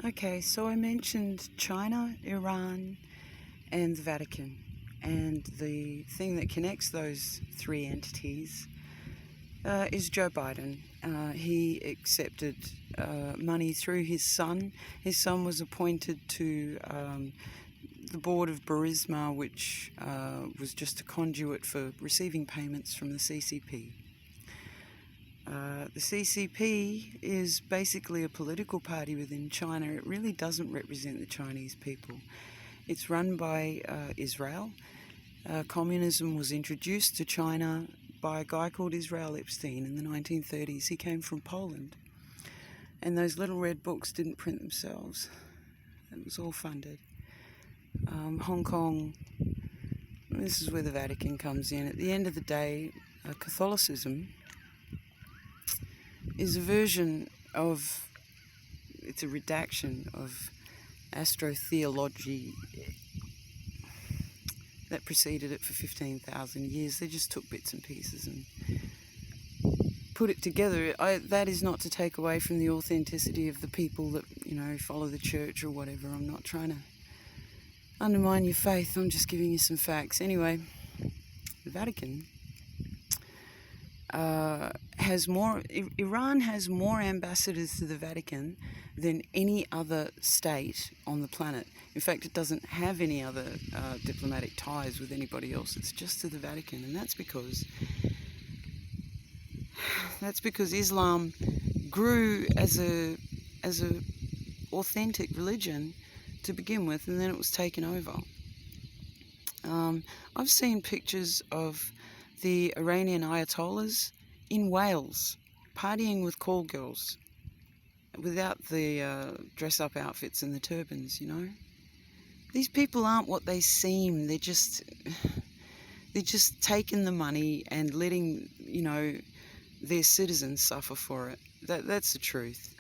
Okay, so I mentioned China, Iran, and the Vatican. And the thing that connects those three entities is Joe Biden. He accepted money through his son. His son was appointed to the board of Burisma, which was just a conduit for receiving payments from the CCP. The CCP is basically a political party within China. It really doesn't represent the Chinese people. It's run by Israel. Communism was introduced to China by a guy called Israel Epstein in the 1930s. He came from Poland. And those little red books didn't print themselves. It was all funded. Hong Kong, this is where the Vatican comes in. At the end of the day, Catholicism is a version of, it's a redaction of astrotheology that preceded it for 15,000 years. They just took bits and pieces and put it together. That is not to take away from the authenticity of the people that, follow the church or whatever. I'm not trying to undermine your faith. I'm just giving you some facts. Anyway, the Vatican Iran has more ambassadors to the Vatican than any other state on the planet. In fact, it doesn't have any other diplomatic ties with anybody else. It's just to the Vatican, and that's because Islam grew as a authentic religion to begin with, and then it was taken over. I've seen pictures of the Iranian Ayatollahs in Wales partying with call girls without the dress-up outfits and the turbans, These people aren't what they seem. They're just taking the money and letting, their citizens suffer for it. That's the truth.